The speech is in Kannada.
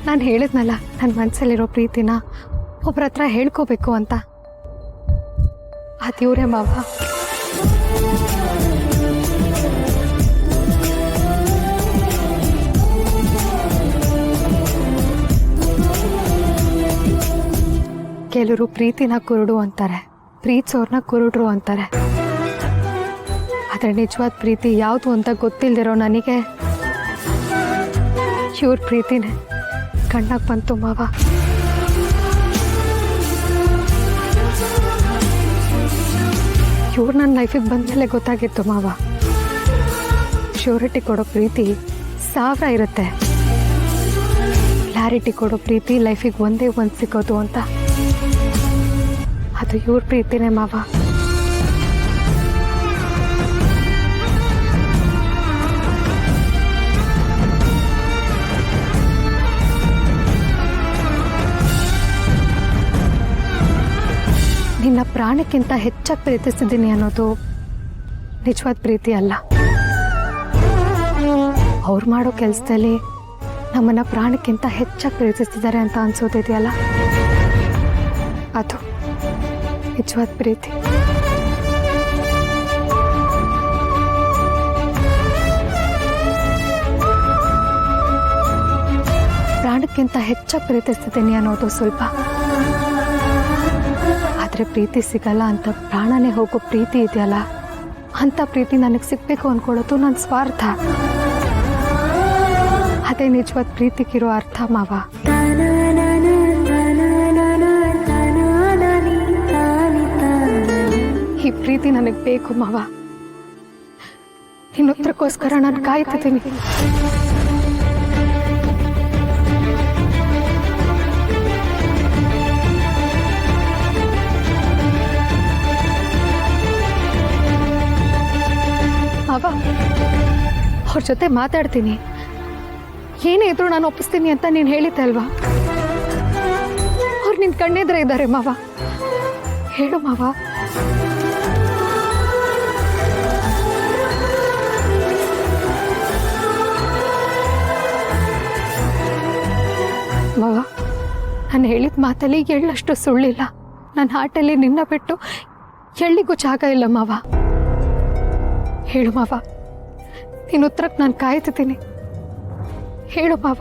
ನಾನು ಹೇಳಿದ್ನಲ್ಲ ನನ್ನ ಮನಸ್ಸಲ್ಲಿರೋ ಪ್ರೀತಿನ ಒಬ್ಬರ ಹತ್ರ ಹೇಳ್ಕೋಬೇಕು ಅಂತ. ಅದು ಇವರೇ ಮಾವ. ಕೆಲವರು ಪ್ರೀತಿನ ಕುರುಡು ಅಂತಾರೆ, ಪ್ರೀತಿಸೋರ್ನ ಕುರುಡ್ರು ಅಂತಾರೆ. ಆದರೆ ನಿಜವಾದ ಪ್ರೀತಿ ಯಾವುದು ಅಂತ ಗೊತ್ತಿಲ್ದಿರೋ ನನಗೆ ಇವ್ರ ಪ್ರೀತಿನೇ ಕಣ್ಣಾಗ ಬಂತು ಮಾವ. ಇವ್ರು ನನ್ನ ಲೈಫಿಗೆ ಬಂದಮೇಲೆ ಗೊತ್ತಾಗಿತ್ತು ಮಾವ, ಶ್ಯೂರಿಟಿ ಕೊಡೋ ಪ್ರೀತಿ 1000 ಇರುತ್ತೆ, ಕ್ಲಾರಿಟಿ ಕೊಡೋ ಪ್ರೀತಿ ಲೈಫಿಗೆ ಒಂದೇ ಒಂದು ಸಿಗೋದು ಅಂತ. ಅದು ಇವ್ರ ಪ್ರೀತಿನೇ ಮಾವ. ನಿನ್ನ ಪ್ರಾಣಕ್ಕಿಂತ ಹೆಚ್ಚಾಗಿ ಪ್ರೀತಿಸಿದ್ದೀನಿ ಅನ್ನೋದು ನಿಜವಾದ ಪ್ರೀತಿ ಅಲ್ಲ. ಅವ್ರು ಮಾಡೋ ಕೆಲಸದಲ್ಲಿ ನಮ್ಮನ್ನ ಪ್ರಾಣಕ್ಕಿಂತ ಹೆಚ್ಚಾಗಿ ಪ್ರೀತಿಸ್ತಿದ್ದಾರೆ ಅಂತ ಅನ್ಸೋದಿದೆಯಲ್ಲ, ಅದು ನಿಜವಾದ ಪ್ರೀತಿ. ಪ್ರಾಣಕ್ಕಿಂತ ಹೆಚ್ಚಾಗಿ ಪ್ರೀತಿಸ್ತಿದ್ದೀನಿ ಅನ್ನೋದು ಸ್ವಲ್ಪ, ಆದರೆ ಪ್ರೀತಿ ಸಿಗಲ್ಲ ಅಂತ ಪ್ರಾಣನೇ ಹೋಗೋ ಪ್ರೀತಿ ಇದೆಯಲ್ಲ, ಅಂಥ ಪ್ರೀತಿ ನನಗೆ ಸಿಗಬೇಕು ಅಂದ್ಕೊಳ್ಳೋದು ನನ್ನ ಸ್ವಾರ್ಥ. ಅದೇ ನಿಜವಾದ ಪ್ರೀತಿಗಿರೋ ಅರ್ಥ ಮಾವ. ಈ ಪ್ರೀತಿ ನನಗೆ ಬೇಕು ಮಾವ. ನಿನ್ನ ಉತ್ತರಕ್ಕೋಸ್ಕರ ನಾನು ಕಾಯ್ತಿದ್ದೀನಿ. ಮಾವ, ಅವ್ರ ಜೊತೆ ಮಾತಾಡ್ತೀನಿ, ಏನೇ ಇದ್ರು ನಾನು ಒಪ್ಪಿಸ್ತೀನಿ ಅಂತ ನೀನು ಹೇಳಿದ್ದೆ ಅಲ್ವಾ? ಅವ್ರು ನಿನ್ನ ಕಣ್ಣೆದ್ರೆ ಇದ್ದಾರೆ ಮಾವ, ಹೇಳು ಮಾವ. ಮಾವ, ನಾನು ಹೇಳಿದ ಮಾತಲ್ಲಿ ಎಳ್ಳಷ್ಟು ಸುಳ್ಳಿಲ್ಲ. ನನ್ನ ಹಾರ್ಟಲ್ಲಿ ನಿನ್ನ ಬಿಟ್ಟು ಎಳ್ಳಿಗೂ ಜಾಗ ಇಲ್ಲ ಮಾವ. ಹೇಳು ಮಾವ, ನಿನ್ನ ಉತ್ತರಕ್ಕೆ ನಾನು ಕಾಯ್ತಿದ್ದೀನಿ. ಹೇಳು ಮಾವ.